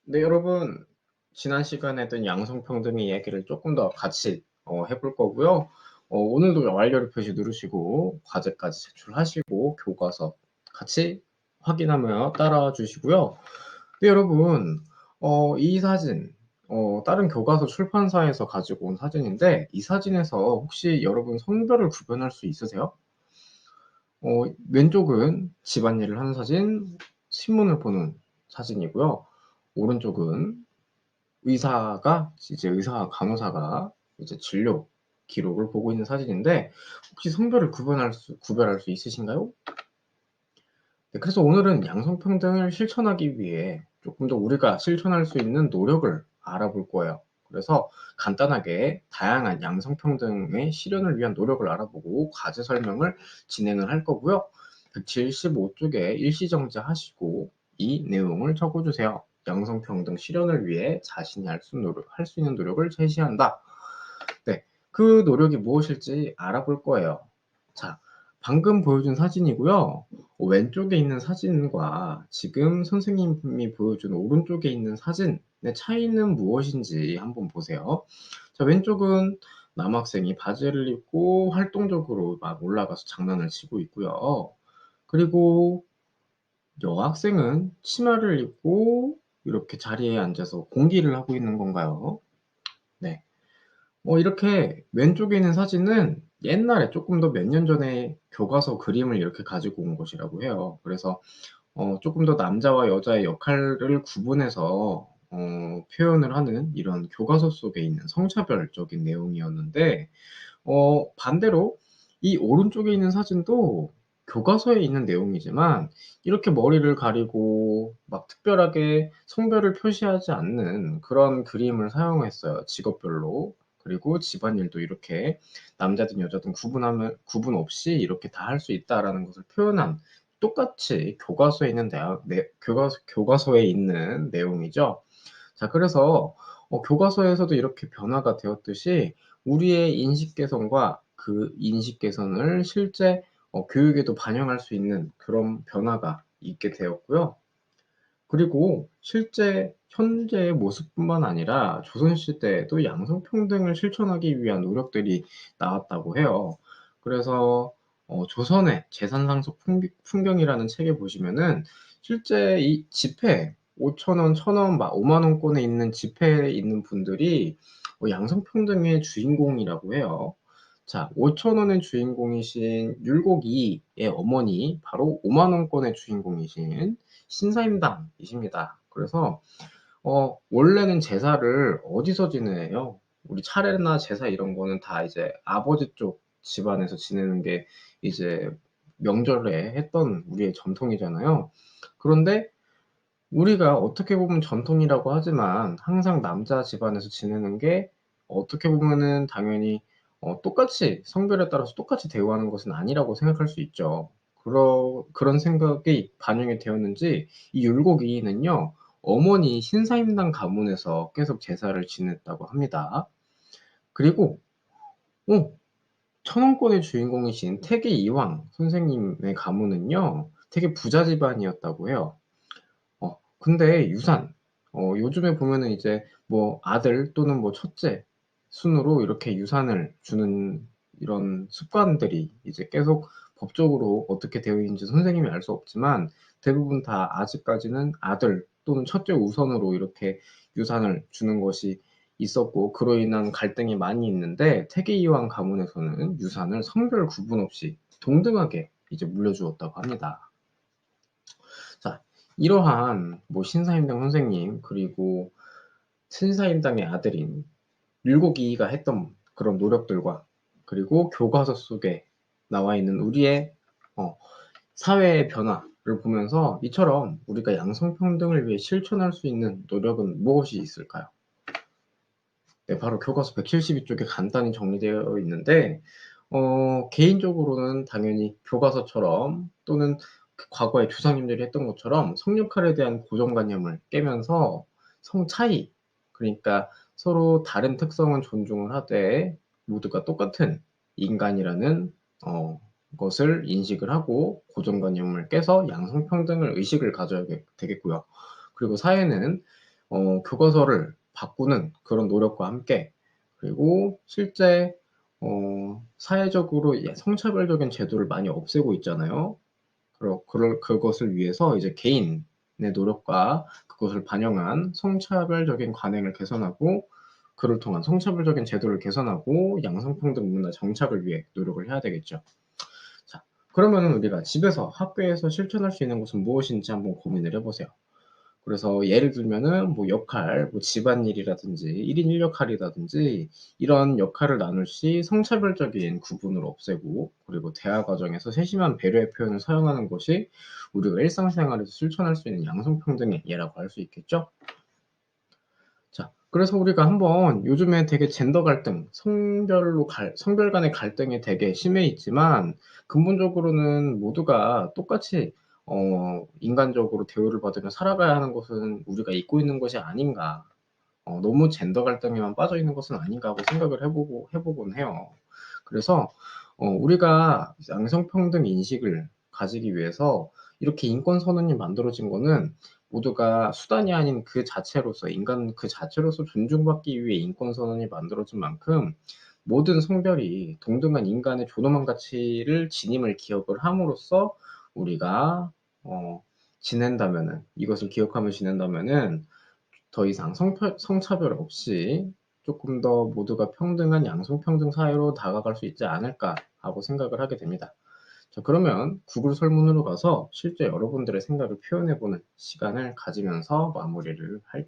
네, 여러분. 지난 시간에 했던 양성평등의 이야기를 조금 더 같이 해볼 거고요. 오늘도 완료를 표시 누르시고 과제까지 제출하시고 교과서 같이 확인하며 따라와 주시고요. 네, 여러분. 이 사진 다른 교과서 출판사에서 가지고 온 사진인데 이 사진에서 혹시 여러분 성별을 구별할 수 있으세요? 왼쪽은 집안일을 하는 사진, 신문을 보는 사진이고요. 오른쪽은 의사와 간호사가 이제 진료 기록을 보고 있는 사진인데 혹시 성별을 구별할 수 있으신가요? 네, 그래서 오늘은 양성평등을 실천하기 위해 조금 더 우리가 실천할 수 있는 노력을 알아볼 거예요. 그래서 간단하게 다양한 양성평등의 실현을 위한 노력을 알아보고 과제 설명을 진행을 할 거고요. 175쪽에 일시정지 하시고 이 내용을 적어주세요. 양성평등 실현을 위해 자신이 할 수 있는 노력을 제시한다. 네, 그 노력이 무엇일지 알아볼 거예요. 자, 방금 보여준 사진이고요. 왼쪽에 있는 사진과 지금 선생님이 보여준 오른쪽에 있는 사진의 차이는 무엇인지 한번 보세요. 자, 왼쪽은 남학생이 바지를 입고 활동적으로 막 올라가서 장난을 치고 있고요. 그리고 여학생은 치마를 입고 이렇게 자리에 앉아서 공기를 하고 있는 건가요? 네. 이렇게 왼쪽에 있는 사진은 옛날에 조금 더 몇 년 전에 교과서 그림을 이렇게 가지고 온 것이라고 해요. 그래서 조금 더 남자와 여자의 역할을 구분해서 표현을 하는 이런 교과서 속에 있는 성차별적인 내용이었는데 반대로 이 오른쪽에 있는 사진도 교과서에 있는 내용이지만 이렇게 머리를 가리고 막 특별하게 성별을 표시하지 않는 그런 그림을 사용했어요, 직업별로. 그리고 집안일도 이렇게 남자든 여자든 구분 없이 이렇게 다 할 수 있다라는 것을 표현한 똑같이 교과서에 있는 교과서에 있는 내용이죠. 자, 그래서 교과서에서도 이렇게 변화가 되었듯이 우리의 인식 개선과 그 인식 개선을 실제 교육에도 반영할 수 있는 그런 변화가 있게 되었고요. 그리고 실제 현재의 모습뿐만 아니라 조선시대에도 양성평등을 실천하기 위한 노력들이 나왔다고 해요. 그래서 조선의 재산상속 풍경이라는 책에 보시면은 실제 이 지폐 5,000원, 1,000원, 막 5만 원권에 있는 지폐에 있는 분들이 양성평등의 주인공이라고 해요. 자, 5,000원의 주인공이신 율곡이의 어머니, 바로 5만 원권의 주인공이신 신사임당이십니다. 그래서 원래는 제사를 어디서 지내요? 우리 차례나 제사 이런 거는 다 이제 아버지 쪽 집안에서 지내는 게 이제 명절에 했던 우리의 전통이잖아요. 그런데 우리가 어떻게 보면 전통이라고 하지만 항상 남자 집안에서 지내는 게 어떻게 보면은 당연히 똑같이 성별에 따라서 똑같이 대우하는 것은 아니라고 생각할 수 있죠. 그런 생각이 반영이 되었는지 이 율곡이는요, 어머니 신사임당 가문에서 계속 제사를 지냈다고 합니다. 그리고 어, 천원권의 주인공이신 태계 이황 선생님의 가문은요, 되게 부자 집안이었다고 해요. 근데 유산, 요즘에 보면은 이제 뭐 아들 또는 뭐 첫째 순으로 이렇게 유산을 주는 이런 습관들이 이제 계속 법적으로 어떻게 되어 있는지 선생님이 알 수 없지만 대부분 다 아직까지는 아들 또는 첫째 우선으로 이렇게 유산을 주는 것이 있었고 그로 인한 갈등이 많이 있는데 태계이왕 가문에서는 유산을 성별 구분 없이 동등하게 이제 물려주었다고 합니다. 자, 이러한 뭐 신사임당 선생님 그리고 신사임당의 아들인 율곡이가 했던 그런 노력들과 그리고 교과서 속에 나와 있는 우리의 어, 사회의 변화를 보면서 이처럼 우리가 양성평등을 위해 실천할 수 있는 노력은 무엇이 있을까요? 네, 바로 교과서 172쪽에 간단히 정리되어 있는데 개인적으로는 당연히 교과서처럼 또는 그 과거에 조상님들이 했던 것처럼 성역할에 대한 고정관념을 깨면서 성 차이, 그러니까 서로 다른 특성은 존중을 하되 모두가 똑같은 인간이라는 것을 인식을 하고 고정관념을 깨서 양성평등을 의식을 가져야 되겠고요. 그리고 사회는 교과서를 바꾸는 그런 노력과 함께, 그리고 실제 사회적으로 성차별적인 제도를 많이 없애고 있잖아요. 그것을 위해서 이제 개인의 노력과 그것을 반영한 성차별적인 관행을 개선하고, 그를 통한 성차별적인 제도를 개선하고 양성평등 문화 정착을 위해 노력을 해야 되겠죠. 자, 그러면 우리가 집에서, 학교에서 실천할 수 있는 것은 무엇인지 한번 고민을 해보세요. 그래서 예를 들면은 뭐 역할, 뭐 집안일이라든지 1인 1역할이라든지 이런 역할을 나눌 시 성차별적인 구분을 없애고, 그리고 대화 과정에서 세심한 배려의 표현을 사용하는 것이 우리가 일상생활에서 실천할 수 있는 양성평등의 예라고 할 수 있겠죠. 자, 그래서 우리가 한번, 요즘에 되게 젠더 갈등, 성별 간의 갈등이 되게 심해 있지만, 근본적으로는 모두가 똑같이 인간적으로 대우를 받으며 살아가야 하는 것은 우리가 잊고 있는 것이 아닌가. 너무 젠더 갈등에만 빠져 있는 것은 아닌가 하고 생각을 해보곤 해요. 그래서 우리가 양성평등 인식을 가지기 위해서 이렇게 인권 선언이 만들어진 거는 모두가 수단이 아닌 그 자체로서, 인간 그 자체로서 존중받기 위해 인권 선언이 만들어진 만큼, 모든 성별이 동등한 인간의 존엄한 가치를 지님을 기억을 함으로써 우리가 지낸다면은, 이것을 기억하며 지낸다면은 더 이상 성차별 없이 조금 더 모두가 평등한 양성평등 사회로 다가갈 수 있지 않을까 하고 생각을 하게 됩니다. 자, 그러면 구글 설문으로 가서 실제 여러분들의 생각을 표현해보는 시간을 가지면서 마무리를 할게요.